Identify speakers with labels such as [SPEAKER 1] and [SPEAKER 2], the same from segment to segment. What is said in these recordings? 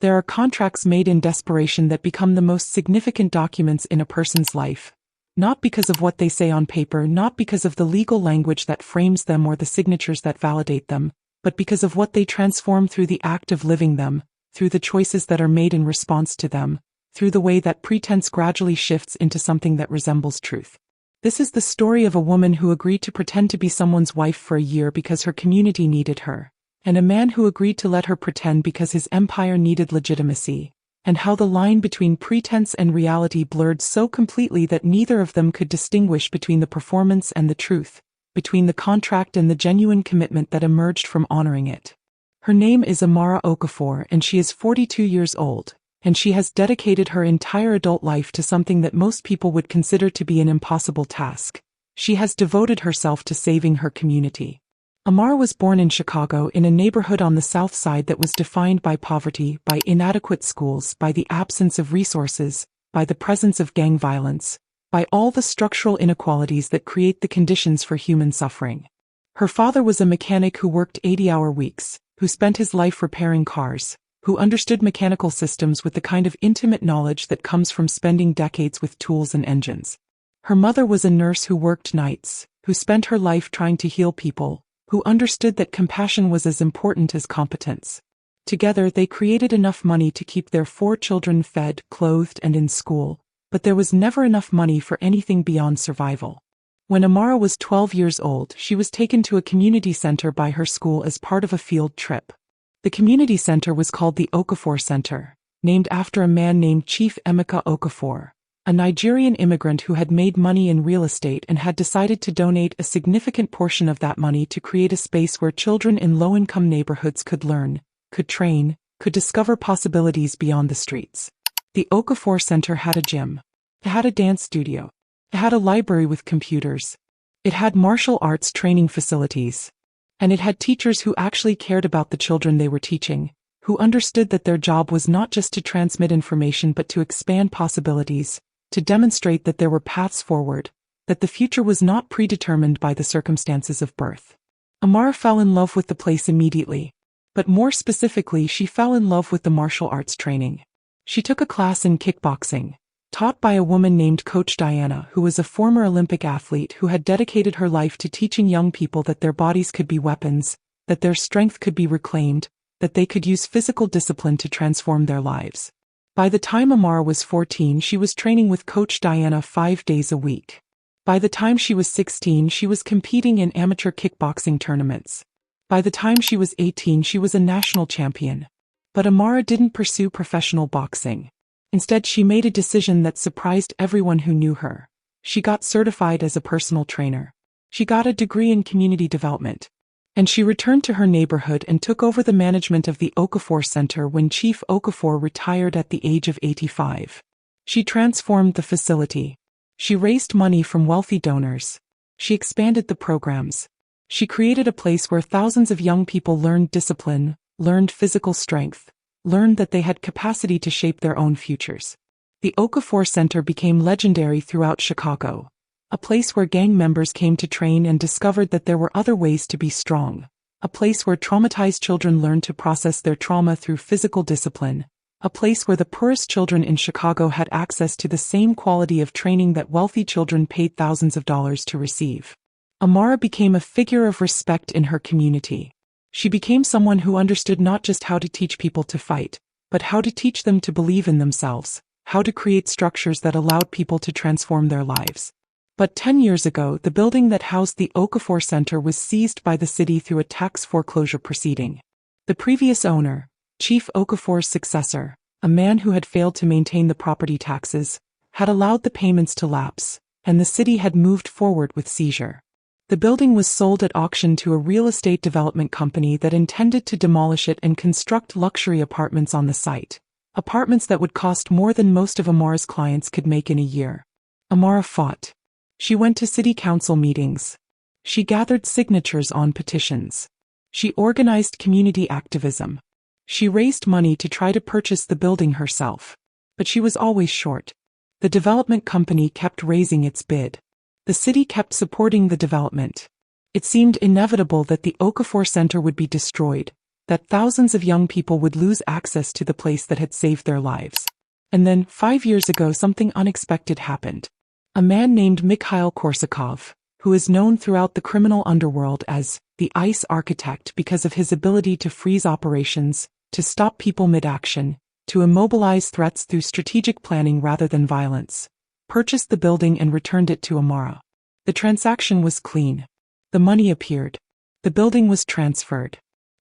[SPEAKER 1] There are contracts made in desperation that become the most significant documents in a person's life. Not because of what they say on paper, not because of the legal language that frames them or the signatures that validate them, but because of what they transform through the act of living them, through the choices that are made in response to them, through the way that pretense gradually shifts into something that resembles truth. This is the story of a woman who agreed to pretend to be someone's wife for a year because her community needed her, and a man who agreed to let her pretend because his empire needed legitimacy, and how the line between pretense and reality blurred so completely that neither of them could distinguish between the performance and the truth, between the contract and the genuine commitment that emerged from honoring it. Her name is Amara Okafor, and she is 42 years old, and she has dedicated her entire adult life to something that most people would consider to be an impossible task. She has devoted herself to saving her community. Amara was born in Chicago in a neighborhood on the South Side that was defined by poverty, by inadequate schools, by the absence of resources, by the presence of gang violence, by all the structural inequalities that create the conditions for human suffering. Her father was a mechanic who worked 80-hour weeks, who spent his life repairing cars, who understood mechanical systems with the kind of intimate knowledge that comes from spending decades with tools and engines. Her mother was a nurse who worked nights, who spent her life trying to heal people, who understood that compassion was as important as competence. Together they created enough money to keep their 4 children fed, clothed, and in school, but there was never enough money for anything beyond survival. When Amara was 12 years old, she was taken to a community center by her school as part of a field trip. The community center was called the Okafor Center, named after a man named Chief Emeka Okafor, a Nigerian immigrant who had made money in real estate and had decided to donate a significant portion of that money to create a space where children in low-income neighborhoods could learn, could train, could discover possibilities beyond the streets. The Okafor Center had a gym. It had a dance studio. It had a library with computers. It had martial arts training facilities. And it had teachers who actually cared about the children they were teaching, who understood that their job was not just to transmit information but to expand possibilities, to demonstrate that there were paths forward, that the future was not predetermined by the circumstances of birth. Amara fell in love with the place immediately. But more specifically, she fell in love with the martial arts training. She took a class in kickboxing, taught by a woman named Coach Diana, who was a former Olympic athlete who had dedicated her life to teaching young people that their bodies could be weapons, that their strength could be reclaimed, that they could use physical discipline to transform their lives. By the time Amara was 14, she was training with Coach Diana 5 days a week. By the time she was 16, she was competing in amateur kickboxing tournaments. By the time she was 18, she was a national champion. But Amara didn't pursue professional boxing. Instead, she made a decision that surprised everyone who knew her. She got certified as a personal trainer. She got a degree in community development. And she returned to her neighborhood and took over the management of the Okafor Center when Chief Okafor retired at the age of 85. She transformed the facility. She raised money from wealthy donors. She expanded the programs. She created a place where thousands of young people learned discipline, learned physical strength, learned that they had capacity to shape their own futures. The Okafor Center became legendary throughout Chicago, a place where gang members came to train and discovered that there were other ways to be strong, a place where traumatized children learned to process their trauma through physical discipline, a place where the poorest children in Chicago had access to the same quality of training that wealthy children paid thousands of dollars to receive. Amara became a figure of respect in her community. She became someone who understood not just how to teach people to fight, but how to teach them to believe in themselves, how to create structures that allowed people to transform their lives. But 10 years ago, the building that housed the Okafor Center was seized by the city through a tax foreclosure proceeding. The previous owner, Chief Okafor's successor, a man who had failed to maintain the property taxes, had allowed the payments to lapse, and the city had moved forward with seizure. The building was sold at auction to a real estate development company that intended to demolish it and construct luxury apartments on the site, apartments that would cost more than most of Amara's clients could make in a year. Amara fought. She went to city council meetings. She gathered signatures on petitions. She organized community activism. She raised money to try to purchase the building herself. But she was always short. The development company kept raising its bid. The city kept supporting the development. It seemed inevitable that the Okafor Center would be destroyed, that thousands of young people would lose access to the place that had saved their lives. And then, 5 years ago, something unexpected happened. A man named Mikhail Korsakov, who is known throughout the criminal underworld as the Ice Architect because of his ability to freeze operations, to stop people mid-action, to immobilize threats through strategic planning rather than violence, purchased the building and returned it to Amara. The transaction was clean. The money appeared. The building was transferred.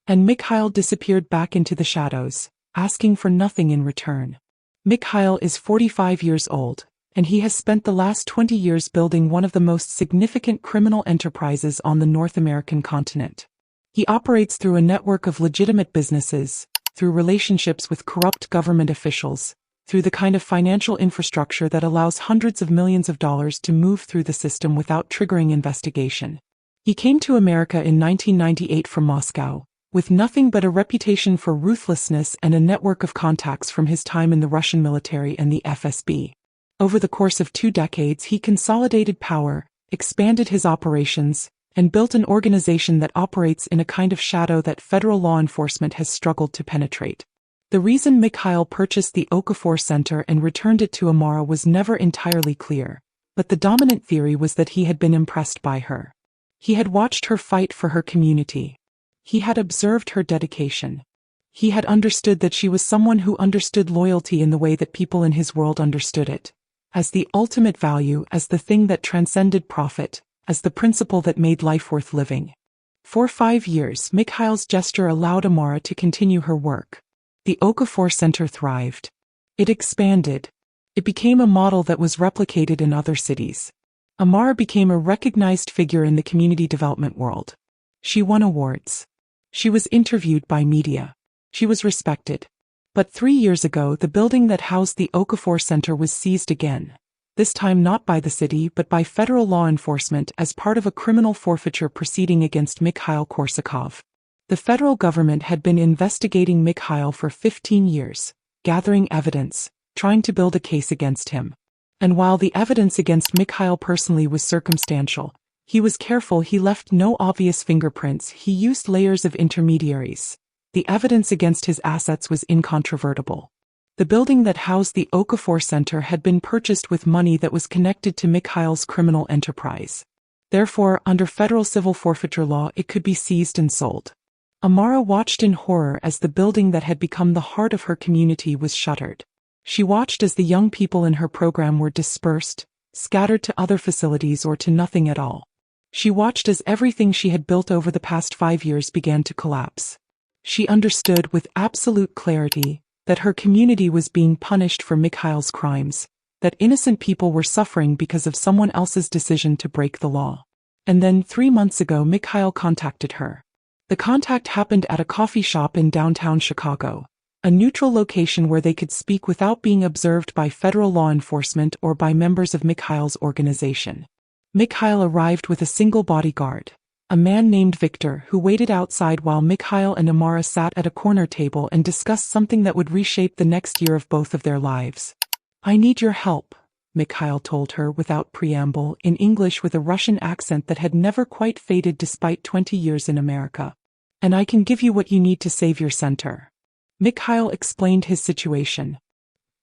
[SPEAKER 1] And Mikhail disappeared back into the shadows, asking for nothing in return. Mikhail is 45 years old, and he has spent the last 20 years building one of the most significant criminal enterprises on the North American continent. He operates through a network of legitimate businesses, through relationships with corrupt government officials, through the kind of financial infrastructure that allows hundreds of millions of dollars to move through the system without triggering investigation. He came to America in 1998 from Moscow, with nothing but a reputation for ruthlessness and a network of contacts from his time in the Russian military and the FSB. Over the course of 2 decades, he consolidated power, expanded his operations, and built an organization that operates in a kind of shadow that federal law enforcement has struggled to penetrate. The reason Mikhail purchased the Okafor Center and returned it to Amara was never entirely clear, but the dominant theory was that he had been impressed by her. He had watched her fight for her community. He had observed her dedication. He had understood that she was someone who understood loyalty in the way that people in his world understood it, as the ultimate value, as the thing that transcended profit, as the principle that made life worth living. For 5 years, Mikhail's gesture allowed Amara to continue her work. The Okafor Center thrived. It expanded. It became a model that was replicated in other cities. Amara became a recognized figure in the community development world. She won awards. She was interviewed by media. She was respected. But 3 years ago, the building that housed the Okafor Center was seized again. This time not by the city but by federal law enforcement as part of a criminal forfeiture proceeding against Mikhail Korsakov. The federal government had been investigating Mikhail for 15 years, gathering evidence, trying to build a case against him. And while the evidence against Mikhail personally was circumstantial, he was careful. He left no obvious fingerprints. He used layers of intermediaries. The evidence against his assets was incontrovertible. The building that housed the Okafor Center had been purchased with money that was connected to Mikhail's criminal enterprise. Therefore, under federal civil forfeiture law, it could be seized and sold. Amara watched in horror as the building that had become the heart of her community was shuttered. She watched as the young people in her program were dispersed, scattered to other facilities or to nothing at all. She watched as everything she had built over the past 5 years began to collapse. She understood with absolute clarity that her community was being punished for Mikhail's crimes, that innocent people were suffering because of someone else's decision to break the law. And then 3 months ago, Mikhail contacted her. The contact happened at a coffee shop in downtown Chicago, a neutral location where they could speak without being observed by federal law enforcement or by members of Mikhail's organization. Mikhail arrived with a single bodyguard, a man named Victor, who waited outside while Mikhail and Amara sat at a corner table and discussed something that would reshape the next year of both of their lives. "I need your help," Mikhail told her without preamble, in English with a Russian accent that had never quite faded despite 20 years in America. "And I can give you what you need to save your center." Mikhail explained his situation.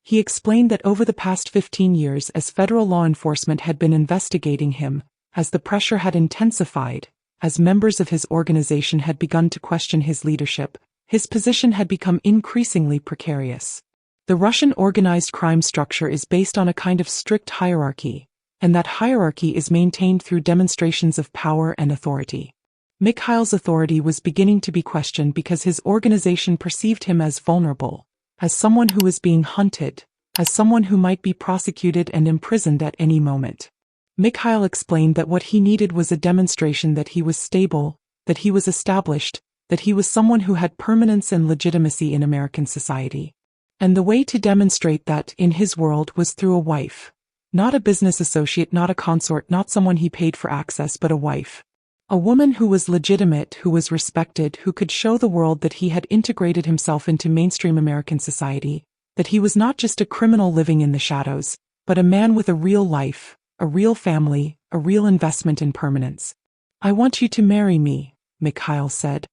[SPEAKER 1] He explained that over the past 15 years, as federal law enforcement had been investigating him, as the pressure had intensified, as members of his organization had begun to question his leadership, his position had become increasingly precarious. The Russian organized crime structure is based on a kind of strict hierarchy, and that hierarchy is maintained through demonstrations of power and authority. Mikhail's authority was beginning to be questioned because his organization perceived him as vulnerable, as someone who was being hunted, as someone who might be prosecuted and imprisoned at any moment. Mikhail explained that what he needed was a demonstration that he was stable, that he was established, that he was someone who had permanence and legitimacy in American society. And the way to demonstrate that, in his world, was through a wife. Not a business associate, not a consort, not someone he paid for access, but a wife. A woman who was legitimate, who was respected, who could show the world that he had integrated himself into mainstream American society, that he was not just a criminal living in the shadows, but a man with a real life, a real family, a real investment in permanence. "I want you to marry me," Mikhail said.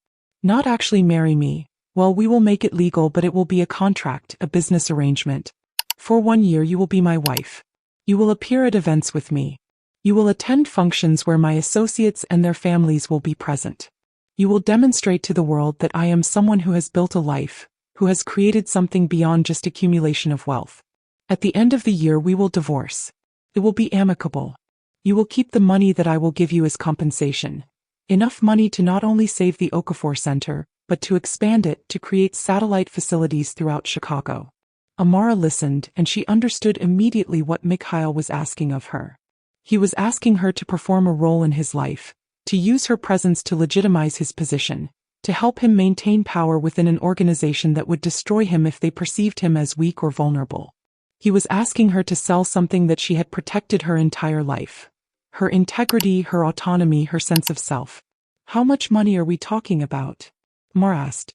[SPEAKER 1] Not actually marry me. Well, we will make it legal, but it will be a contract, a business arrangement. For 1 year you will be my wife. You will appear at events with me. You will attend functions where my associates and their families will be present. You will demonstrate to the world that I am someone who has built a life, who has created something beyond just accumulation of wealth. At the end of the year we will divorce. It will be amicable. You will keep the money that I will give you as compensation. Enough money to not only save the Okafor Center, but to expand it to create satellite facilities throughout Chicago. Amara listened, and she understood immediately what Mikhail was asking of her. He was asking her to perform a role in his life, to use her presence to legitimize his position, to help him maintain power within an organization that would destroy him if they perceived him as weak or vulnerable. He was asking her to sell something that she had protected her entire life. Her integrity, her autonomy, her sense of self. How much money are we talking about? Amara asked.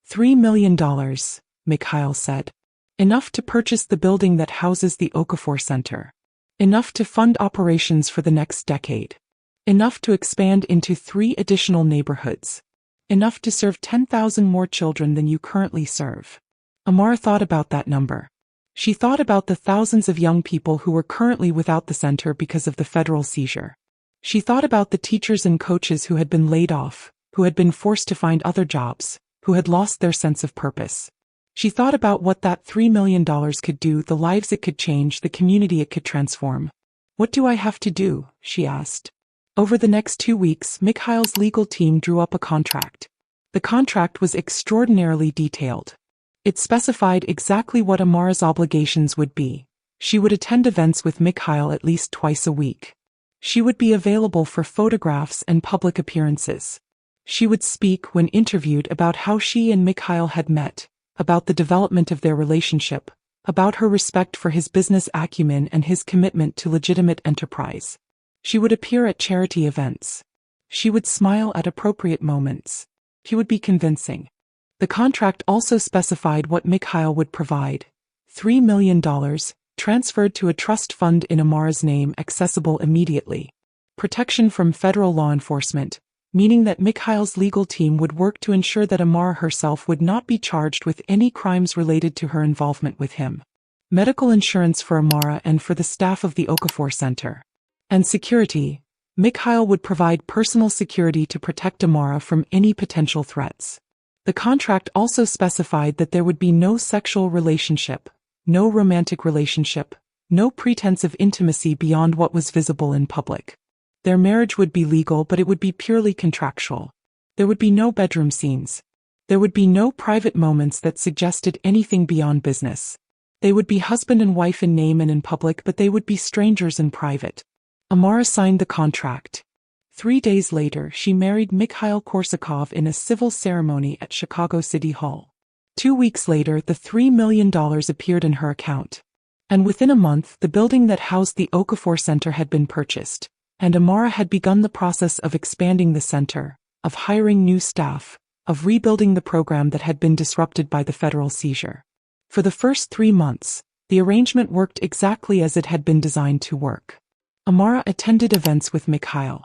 [SPEAKER 1] $3 million, Mikhail said. Enough to purchase the building that houses the Okafor Center. Enough to fund operations for the next decade. Enough to expand into 3 additional neighborhoods. Enough to serve 10,000 more children than you currently serve. Amara thought about that number. She thought about the thousands of young people who were currently without the center because of the federal seizure. She thought about the teachers and coaches who had been laid off, who had been forced to find other jobs, who had lost their sense of purpose. She thought about what that $3 million could do, the lives it could change, the community it could transform. What do I have to do? She asked. Over the next 2 weeks, Mikhail's legal team drew up a contract. The contract was extraordinarily detailed. It specified exactly what Amara's obligations would be. She would attend events with Mikhail at least twice a week. She would be available for photographs and public appearances. She would speak, when interviewed, about how she and Mikhail had met, about the development of their relationship, about her respect for his business acumen and his commitment to legitimate enterprise. She would appear at charity events. She would smile at appropriate moments. She would be convincing. The contract also specified what Mikhail would provide. $3 million, transferred to a trust fund in Amara's name, accessible immediately. Protection from federal law enforcement, meaning that Mikhail's legal team would work to ensure that Amara herself would not be charged with any crimes related to her involvement with him. Medical insurance for Amara and for the staff of the Okafor Center. And security. Mikhail would provide personal security to protect Amara from any potential threats. The contract also specified that there would be no sexual relationship, no romantic relationship, no pretense of intimacy beyond what was visible in public. Their marriage would be legal, but it would be purely contractual. There would be no bedroom scenes. There would be no private moments that suggested anything beyond business. They would be husband and wife in name and in public, but they would be strangers in private. Amara signed the contract. 3 days later, she married Mikhail Korsakov in a civil ceremony at Chicago City Hall. 2 weeks later, the $3 million appeared in her account. And within a month, the building that housed the Okafor Center had been purchased, and Amara had begun the process of expanding the center, of hiring new staff, of rebuilding the program that had been disrupted by the federal seizure. For the first 3 months, the arrangement worked exactly as it had been designed to work. Amara attended events with Mikhail.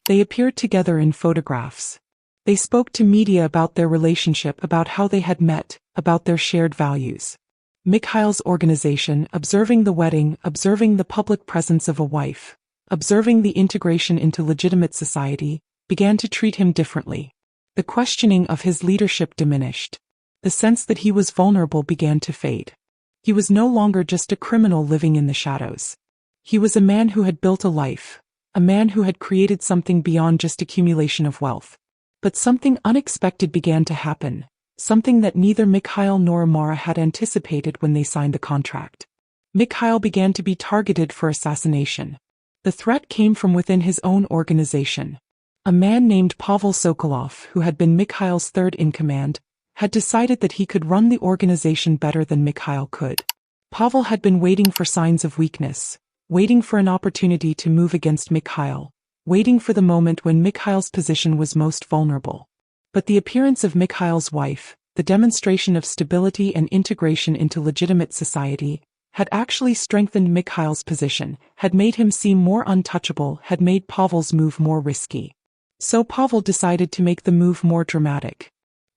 [SPEAKER 1] They appeared together in photographs. They spoke to media about their relationship, about how they had met, about their shared values. Mikhail's organization, observing the wedding, observing the public presence of a wife, observing the integration into legitimate society, began to treat him differently. The questioning of his leadership diminished. The sense that he was vulnerable began to fade. He was no longer just a criminal living in the shadows. He was a man who had built a life, a man who had created something beyond just accumulation of wealth. But something unexpected began to happen, something that neither Mikhail nor Amara had anticipated when they signed the contract. Mikhail began to be targeted for assassination. The threat came from within his own organization. A man named Pavel Sokolov, who had been Mikhail's third in command, had decided that he could run the organization better than Mikhail could. Pavel had been waiting for signs of weakness, waiting for an opportunity to move against Mikhail, waiting for the moment when Mikhail's position was most vulnerable. But the appearance of Mikhail's wife, the demonstration of stability and integration into legitimate society, had actually strengthened Mikhail's position, had made him seem more untouchable, had made Pavel's move more risky. So Pavel decided to make the move more dramatic.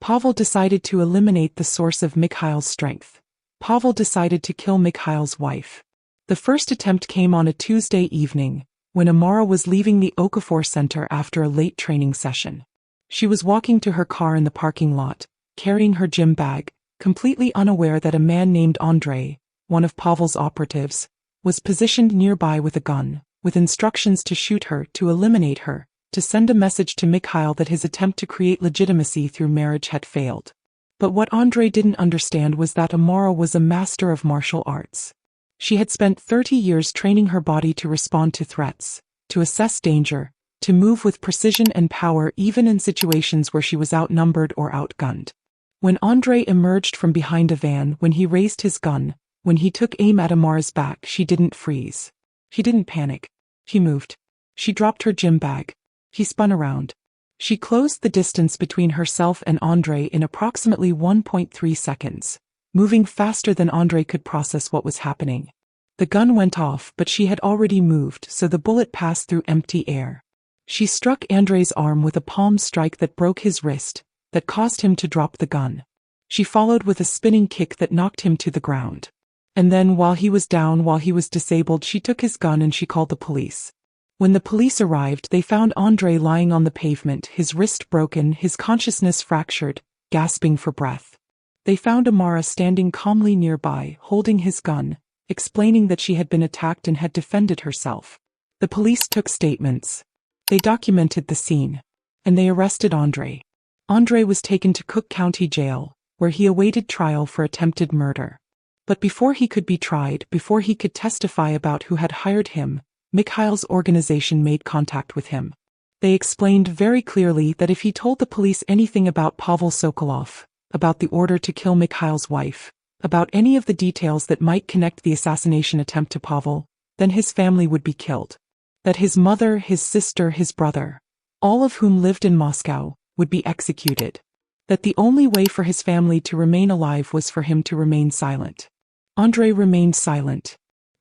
[SPEAKER 1] Pavel decided to eliminate the source of Mikhail's strength. Pavel decided to kill Mikhail's wife. The first attempt came on a Tuesday evening, when Amara was leaving the Okafor Center after a late training session. She was walking to her car in the parking lot, carrying her gym bag, completely unaware that a man named Andrei, one of Pavel's operatives, was positioned nearby with a gun, with instructions to shoot her, to eliminate her, to send a message to Mikhail that his attempt to create legitimacy through marriage had failed. But what Andrei didn't understand was that Amara was a master of martial arts. She had spent 30 years training her body to respond to threats, to assess danger, to move with precision and power even in situations where she was outnumbered or outgunned. When Andrei emerged from behind a van, when he raised his gun, when he took aim at Amara's back, she didn't freeze. She didn't panic. She moved. She dropped her gym bag. He spun around. She closed the distance between herself and Andrei in approximately 1.3 seconds, moving faster than Andrei could process what was happening. The gun went off, but she had already moved, so the bullet passed through empty air. She struck Andrei's arm with a palm strike that broke his wrist, that caused him to drop the gun. She followed with a spinning kick that knocked him to the ground. And then, while he was down, while he was disabled, she took his gun and she called the police. When the police arrived, they found Andrei lying on the pavement, his wrist broken, his consciousness fractured, gasping for breath. They found Amara standing calmly nearby, holding his gun, explaining that she had been attacked and had defended herself. The police took statements. They documented the scene. And they arrested Andrei. Andrei was taken to Cook County Jail, where he awaited trial for attempted murder. But before he could be tried, before he could testify about who had hired him, Mikhail's organization made contact with him. They explained very clearly that if he told the police anything about Pavel Sokolov, about the order to kill Mikhail's wife, about any of the details that might connect the assassination attempt to Pavel, then his family would be killed. That his mother, his sister, his brother, all of whom lived in Moscow, would be executed. That the only way for his family to remain alive was for him to remain silent. Andrei remained silent.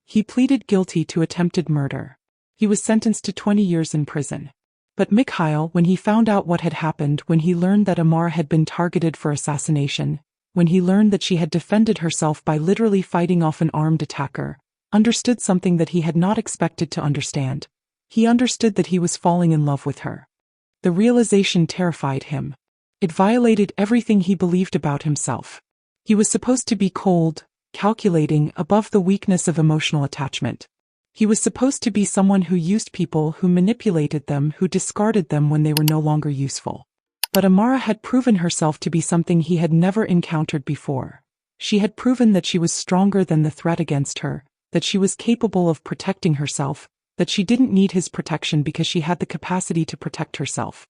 [SPEAKER 1] He pleaded guilty to attempted murder. He was sentenced to 20 years in prison. But Mikhail, when he found out what had happened, when he learned that Amara had been targeted for assassination, when he learned that she had defended herself by literally fighting off an armed attacker, understood something that he had not expected to understand. He understood that he was falling in love with her. The realization terrified him. It violated everything he believed about himself. He was supposed to be cold, calculating, above the weakness of emotional attachment. He was supposed to be someone who used people, who manipulated them, who discarded them when they were no longer useful. But Amara had proven herself to be something he had never encountered before. She had proven that she was stronger than the threat against her, that she was capable of protecting herself, that she didn't need his protection because she had the capacity to protect herself.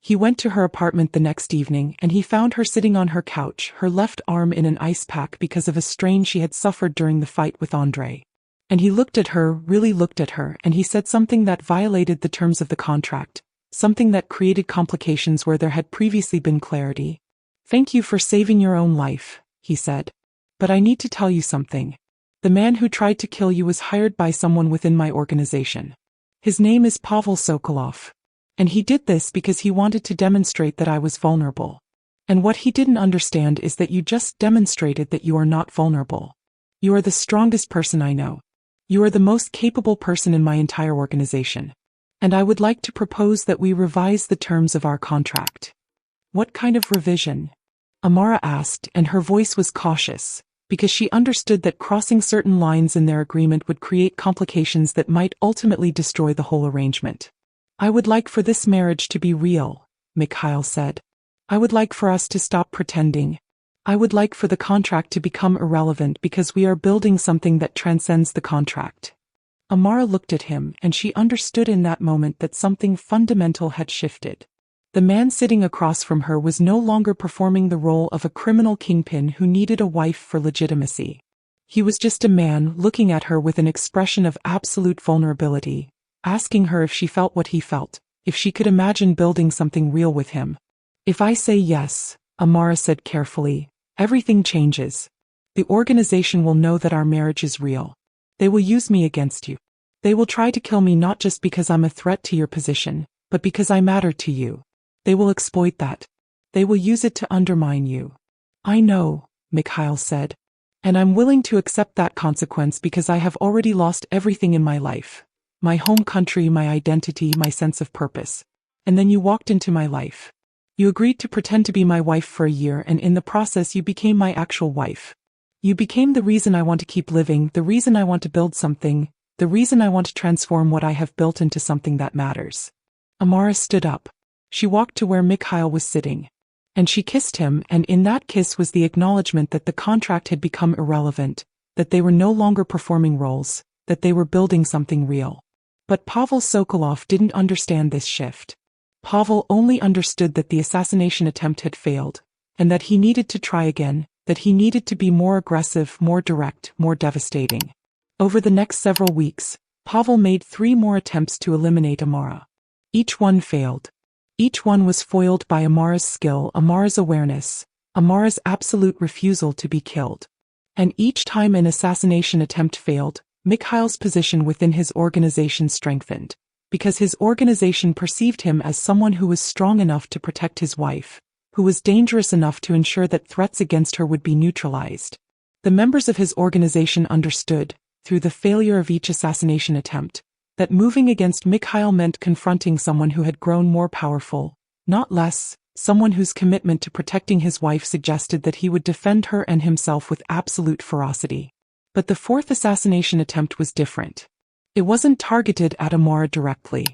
[SPEAKER 1] He went to her apartment the next evening and he found her sitting on her couch, her left arm in an ice pack because of a strain she had suffered during the fight with Andrei. And he looked at her, really looked at her, and he said something that violated the terms of the contract, something that created complications where there had previously been clarity. "Thank you for saving your own life," he said. "But I need to tell you something. The man who tried to kill you was hired by someone within my organization. His name is Pavel Sokolov. And he did this because he wanted to demonstrate that I was vulnerable. And what he didn't understand is that you just demonstrated that you are not vulnerable. You are the strongest person I know. You are the most capable person in my entire organization. And I would like to propose that we revise the terms of our contract." "What kind of revision?" Amara asked, and her voice was cautious, because she understood that crossing certain lines in their agreement would create complications that might ultimately destroy the whole arrangement. "I would like for this marriage to be real," Mikhail said. "I would like for us to stop pretending. I would like for the contract to become irrelevant because we are building something that transcends the contract." Amara looked at him, and she understood in that moment that something fundamental had shifted. The man sitting across from her was no longer performing the role of a criminal kingpin who needed a wife for legitimacy. He was just a man looking at her with an expression of absolute vulnerability, asking her if she felt what he felt, if she could imagine building something real with him. "If I say yes," Amara said carefully, "everything changes. The organization will know that our marriage is real. They will use me against you. They will try to kill me not just because I'm a threat to your position, but because I matter to you. They will exploit that. They will use it to undermine you. I know, Mikhail said. And I'm willing to accept that consequence because I have already lost everything in my life. My home country, my identity, my sense of purpose. And then you walked into my life. You agreed to pretend to be my wife for a year, and in the process you became my actual wife. You became the reason I want to keep living, the reason I want to build something, the reason I want to transform what I have built into something that matters. Amara stood up. She walked to where Mikhail was sitting. And she kissed him, and in that kiss was the acknowledgement that the contract had become irrelevant, that they were no longer performing roles, that they were building something real. But Pavel Sokolov didn't understand this shift. Pavel only understood that the assassination attempt had failed, and that he needed to try again, that he needed to be more aggressive, more direct, more devastating. Over the next several weeks, Pavel made 3 more attempts to eliminate Amara. Each one failed. Each one was foiled by Amara's skill, Amara's awareness, Amara's absolute refusal to be killed. And each time an assassination attempt failed, Mikhail's position within his organization strengthened, because his organization perceived him as someone who was strong enough to protect his wife, who was dangerous enough to ensure that threats against her would be neutralized. The members of his organization understood, through the failure of each assassination attempt, that moving against Mikhail meant confronting someone who had grown more powerful, not less, someone whose commitment to protecting his wife suggested that he would defend her and himself with absolute ferocity. But the 4th assassination attempt was different. It wasn't targeted at Amara directly.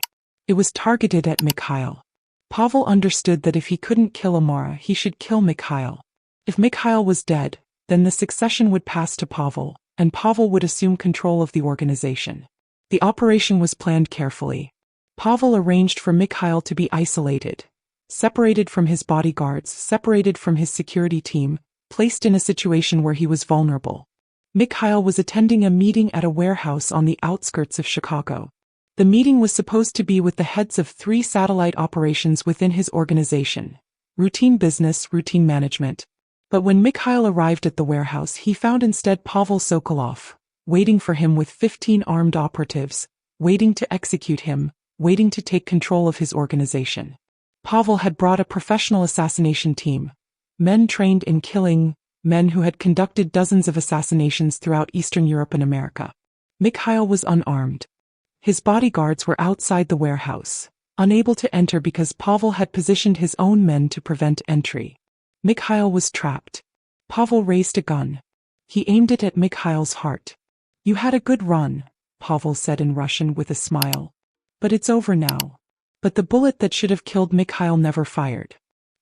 [SPEAKER 1] It was targeted at Mikhail. Pavel understood that if he couldn't kill Amara, he should kill Mikhail. If Mikhail was dead, then the succession would pass to Pavel, and Pavel would assume control of the organization. The operation was planned carefully. Pavel arranged for Mikhail to be isolated, separated from his bodyguards, separated from his security team, placed in a situation where he was vulnerable. Mikhail was attending a meeting at a warehouse on the outskirts of Chicago. The meeting was supposed to be with the heads of 3 satellite operations within his organization. Routine business, routine management. But when Mikhail arrived at the warehouse, he found instead Pavel Sokolov, waiting for him with 15 armed operatives, waiting to execute him, waiting to take control of his organization. Pavel had brought a professional assassination team, men trained in killing, men who had conducted dozens of assassinations throughout Eastern Europe and America. Mikhail was unarmed. His bodyguards were outside the warehouse, unable to enter because Pavel had positioned his own men to prevent entry. Mikhail was trapped. Pavel raised a gun. He aimed it at Mikhail's heart. "You had a good run," Pavel said in Russian with a smile. "But it's over now." But the bullet that should have killed Mikhail never fired.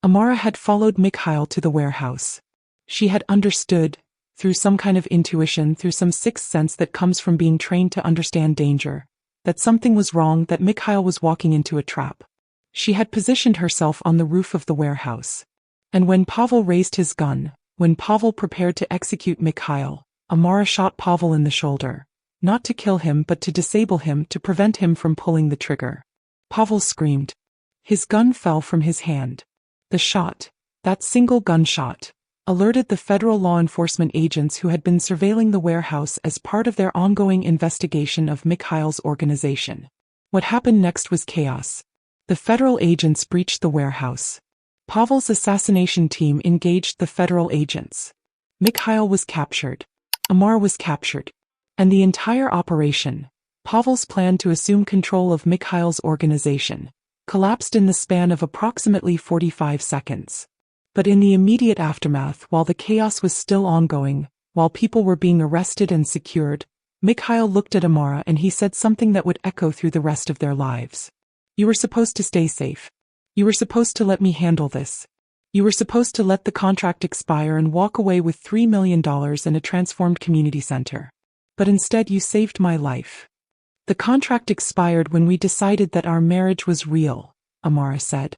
[SPEAKER 1] Amara had followed Mikhail to the warehouse. She had understood, through some kind of intuition, through some sixth sense that comes from being trained to understand danger, that something was wrong, that Mikhail was walking into a trap. She had positioned herself on the roof of the warehouse. And when Pavel raised his gun, when Pavel prepared to execute Mikhail, Amara shot Pavel in the shoulder, not to kill him but to disable him, to prevent him from pulling the trigger. Pavel screamed. His gun fell from his hand. The shot, that single gunshot, alerted the federal law enforcement agents who had been surveilling the warehouse as part of their ongoing investigation of Mikhail's organization. What happened next was chaos. The federal agents breached the warehouse. Pavel's assassination team engaged the federal agents. Mikhail was captured. Amara was captured. And the entire operation, Pavel's plan to assume control of Mikhail's organization, collapsed in the span of approximately 45 seconds. But in the immediate aftermath, while the chaos was still ongoing, while people were being arrested and secured, Mikhail looked at Amara and he said something that would echo through the rest of their lives. "You were supposed to stay safe. You were supposed to let me handle this. You were supposed to let the contract expire and walk away with $3 million and a transformed community center. But instead you saved my life." "The contract expired when we decided that our marriage was real," Amara said.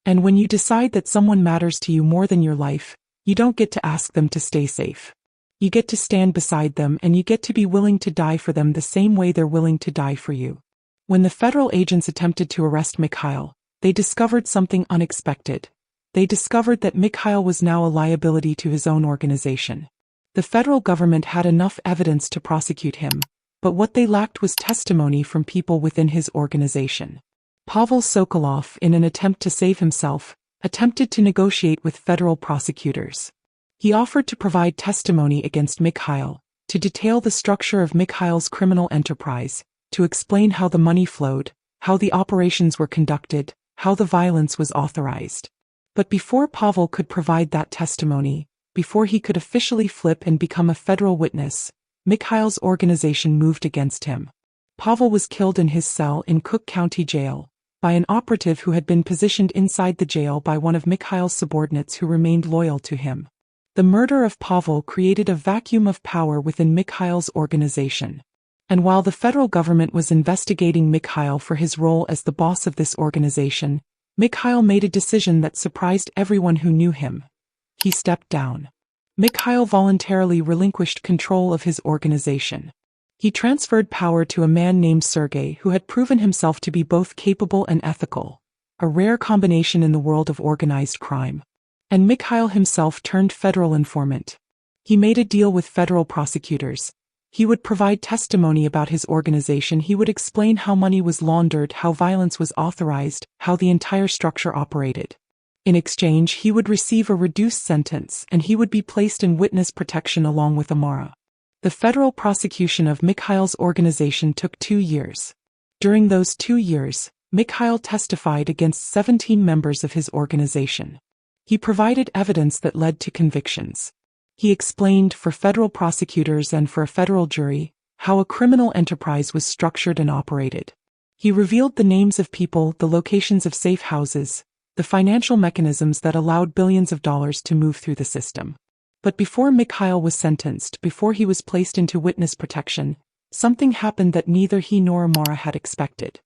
[SPEAKER 1] "And when you decide that someone matters to you more than your life, you don't get to ask them to stay safe. You get to stand beside them and you get to be willing to die for them the same way they're willing to die for you." When the federal agents attempted to arrest Mikhail, they discovered something unexpected. They discovered that Mikhail was now a liability to his own organization. The federal government had enough evidence to prosecute him, but what they lacked was testimony from people within his organization. Pavel Sokolov, in an attempt to save himself, attempted to negotiate with federal prosecutors. He offered to provide testimony against Mikhail, to detail the structure of Mikhail's criminal enterprise, to explain how the money flowed, how the operations were conducted, how the violence was authorized. But before Pavel could provide that testimony, before he could officially flip and become a federal witness, Mikhail's organization moved against him. Pavel was killed in his cell in Cook County Jail by an operative who had been positioned inside the jail by one of Mikhail's subordinates who remained loyal to him. The murder of Pavel created a vacuum of power within Mikhail's organization. And while the federal government was investigating Mikhail for his role as the boss of this organization, Mikhail made a decision that surprised everyone who knew him. He stepped down. Mikhail voluntarily relinquished control of his organization. He transferred power to a man named Sergei who had proven himself to be both capable and ethical, a rare combination in the world of organized crime. And Mikhail himself turned federal informant. He made a deal with federal prosecutors. He would provide testimony about his organization. He would explain how money was laundered, how violence was authorized, how the entire structure operated. In exchange, he would receive a reduced sentence, and he would be placed in witness protection along with Amara. The federal prosecution of Mikhail's organization took 2 years. During those 2 years, Mikhail testified against 17 members of his organization. He provided evidence that led to convictions. He explained for federal prosecutors and for a federal jury how a criminal enterprise was structured and operated. He revealed the names of people, the locations of safe houses, the financial mechanisms that allowed billions of dollars to move through the system. But before Mikhail was sentenced, before he was placed into witness protection, something happened that neither he nor Amara had expected.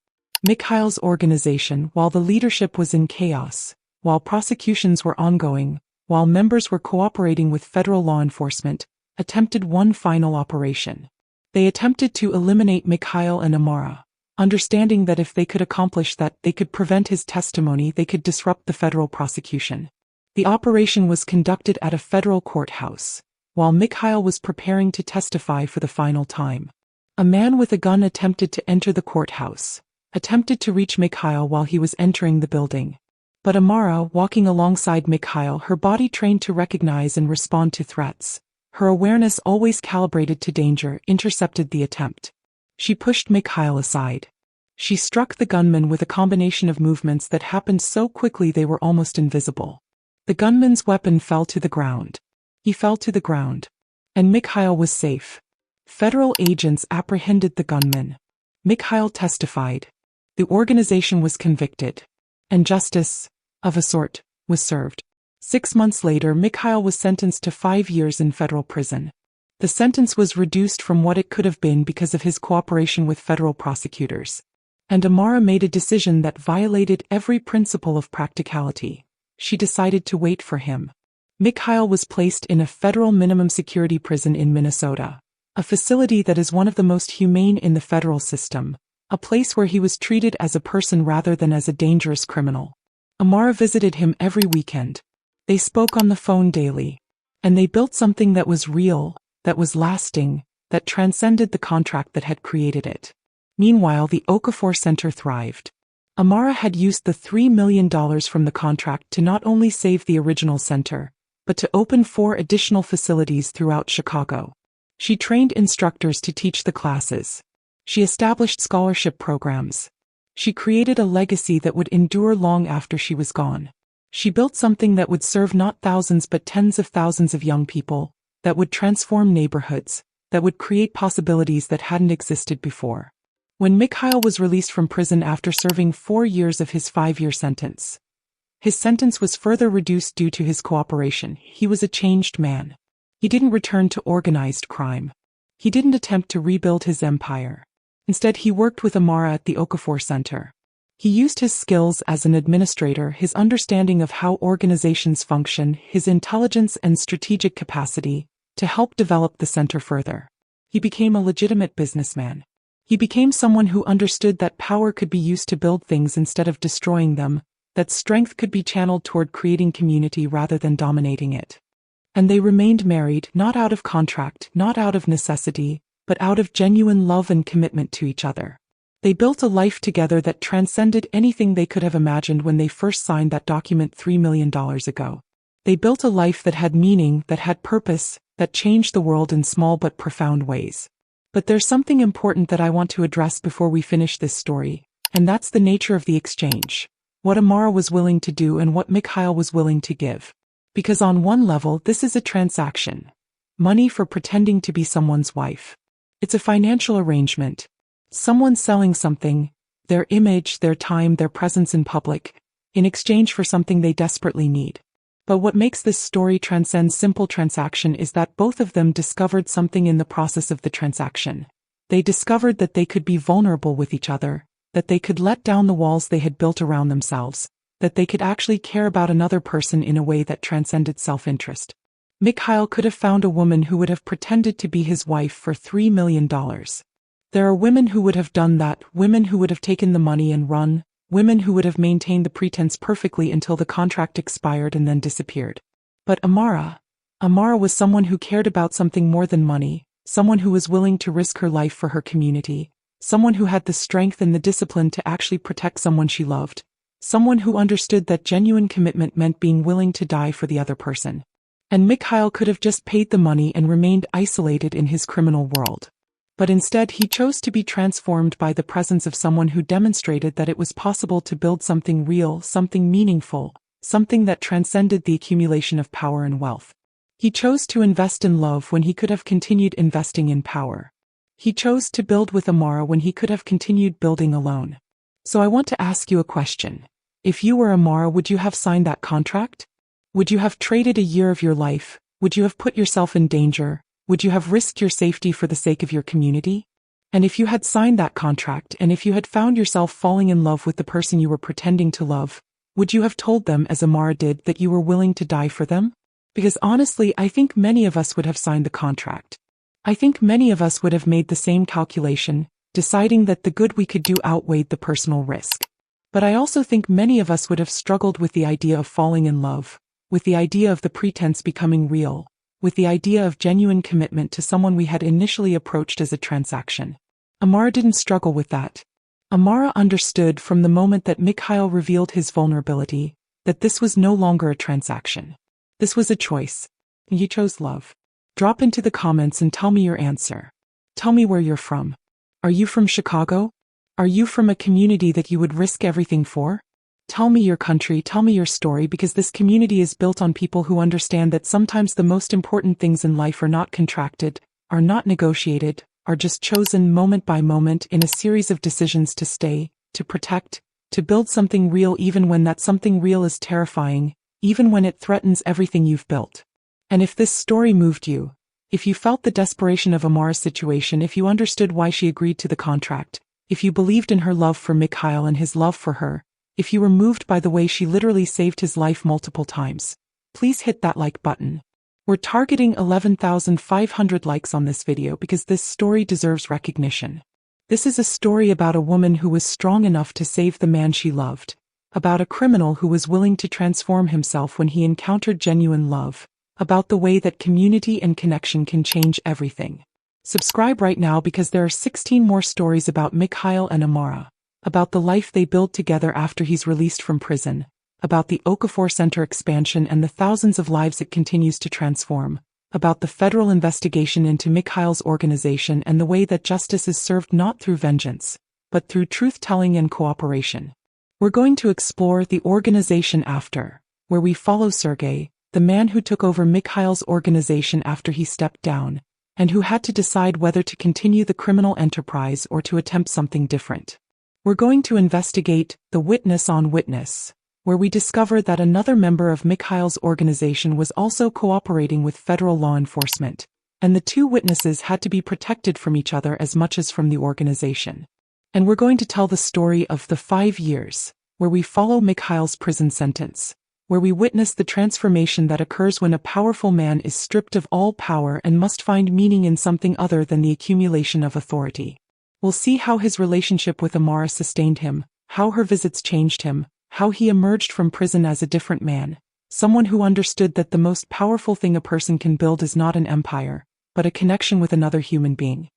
[SPEAKER 1] Mikhail's organization, while the leadership was in chaos, while prosecutions were ongoing, while members were cooperating with federal law enforcement, attempted one final operation. They attempted to eliminate Mikhail and Amara, understanding that if they could accomplish that, they could prevent his testimony, they could disrupt the federal prosecution. The operation was conducted at a federal courthouse, while Mikhail was preparing to testify for the final time. A man with a gun attempted to enter the courthouse, attempted to reach Mikhail while he was entering the building. But Amara, walking alongside Mikhail, her body trained to recognize and respond to threats, her awareness always calibrated to danger, intercepted the attempt. She pushed Mikhail aside. She struck the gunman with a combination of movements that happened so quickly they were almost invisible. The gunman's weapon fell to the ground. He fell to the ground. And Mikhail was safe. Federal agents apprehended the gunman. Mikhail testified. The organization was convicted. And justice, of a sort, was served. 6 months later, Mikhail was sentenced to 5 years in federal prison. The sentence was reduced from what it could have been because of his cooperation with federal prosecutors. And Amara made a decision that violated every principle of practicality. She decided to wait for him. Mikhail was placed in a federal minimum security prison in Minnesota, a facility that is one of the most humane in the federal system. A place where he was treated as a person rather than as a dangerous criminal. Amara visited him every weekend. They spoke on the phone daily. And they built something that was real, that was lasting, that transcended the contract that had created it. Meanwhile, the Okafor Center thrived. Amara had used the $3 million from the contract to not only save the original center, but to open 4 additional facilities throughout Chicago. She trained instructors to teach the classes. She established scholarship programs. She created a legacy that would endure long after she was gone. She built something that would serve not thousands but tens of thousands of young people, that would transform neighborhoods, that would create possibilities that hadn't existed before. When Mikhail was released from prison after serving 4 years of his 5-year sentence, his sentence was further reduced due to his cooperation. He was a changed man. He didn't return to organized crime. He didn't attempt to rebuild his empire. Instead, he worked with Amara at the Okafor Center. He used his skills as an administrator, his understanding of how organizations function, his intelligence and strategic capacity, to help develop the center further. He became a legitimate businessman. He became someone who understood that power could be used to build things instead of destroying them, that strength could be channeled toward creating community rather than dominating it. And they remained married, not out of contract, not out of necessity, but out of genuine love and commitment to each other. They built a life together that transcended anything they could have imagined when they first signed that document $3 million ago. They built a life that had meaning, that had purpose, that changed the world in small but profound ways. But there's something important that I want to address before we finish this story, and that's the nature of the exchange. What Amara was willing to do and what Mikhail was willing to give. Because on one level, this is a transaction. Money for pretending to be someone's wife. It's a financial arrangement. Someone selling something, their image, their time, their presence in public, in exchange for something they desperately need. But what makes this story transcend simple transaction is that both of them discovered something in the process of the transaction. They discovered that they could be vulnerable with each other, that they could let down the walls they had built around themselves, that they could actually care about another person in a way that transcended self-interest. Mikhail could have found a woman who would have pretended to be his wife for $3 million. There are women who would have done that, women who would have taken the money and run, women who would have maintained the pretense perfectly until the contract expired and then disappeared. But Amara was someone who cared about something more than money, someone who was willing to risk her life for her community, someone who had the strength and the discipline to actually protect someone she loved, someone who understood that genuine commitment meant being willing to die for the other person. And Mikhail could have just paid the money and remained isolated in his criminal world. But instead he chose to be transformed by the presence of someone who demonstrated that it was possible to build something real, something meaningful, something that transcended the accumulation of power and wealth. He chose to invest in love when he could have continued investing in power. He chose to build with Amara when he could have continued building alone. So I want to ask you a question. If you were Amara, would you have signed that contract? Would you have traded a year of your life? Would you have put yourself in danger? Would you have risked your safety for the sake of your community? And if you had signed that contract, and if you had found yourself falling in love with the person you were pretending to love, would you have told them, as Amara did, that you were willing to die for them? Because honestly, I think many of us would have signed the contract. I think many of us would have made the same calculation, deciding that the good we could do outweighed the personal risk. But I also think many of us would have struggled with the idea of falling in love, with the idea of the pretense becoming real, with the idea of genuine commitment to someone we had initially approached as a transaction. Amara didn't struggle with that. Amara understood from the moment that Mikhail revealed his vulnerability, that this was no longer a transaction. This was a choice. And you chose love. Drop into the comments and tell me your answer. Tell me where you're from. Are you from Chicago? Are you from a community that you would risk everything for? Tell me your country, tell me your story, because this community is built on people who understand that sometimes the most important things in life are not contracted, are not negotiated, are just chosen moment by moment in a series of decisions to stay, to protect, to build something real even when that something real is terrifying, even when it threatens everything you've built. And if this story moved you, if you felt the desperation of Amara's situation, if you understood why she agreed to the contract, if you believed in her love for Mikhail and his love for her, if you were moved by the way she literally saved his life multiple times, please hit that like button. We're targeting 11,500 likes on this video because this story deserves recognition. This is a story about a woman who was strong enough to save the man she loved, about a criminal who was willing to transform himself when he encountered genuine love, about the way that community and connection can change everything. Subscribe right now because there are 16 more stories about Mikhail and Amara, about the life they build together after he's released from prison, about the Okafor Center expansion and the thousands of lives it continues to transform, about the federal investigation into Mikhail's organization and the way that justice is served not through vengeance, but through truth-telling and cooperation. We're going to explore the organization after, where we follow Sergei, the man who took over Mikhail's organization after he stepped down, and who had to decide whether to continue the criminal enterprise or to attempt something different. We're going to investigate the witness on witness, where we discover that another member of Mikhail's organization was also cooperating with federal law enforcement, and the two witnesses had to be protected from each other as much as from the organization. And we're going to tell the story of the 5 years, where we follow Mikhail's prison sentence, where we witness the transformation that occurs when a powerful man is stripped of all power and must find meaning in something other than the accumulation of authority. We'll see how his relationship with Amara sustained him, how her visits changed him, how he emerged from prison as a different man, someone who understood that the most powerful thing a person can build is not an empire, but a connection with another human being.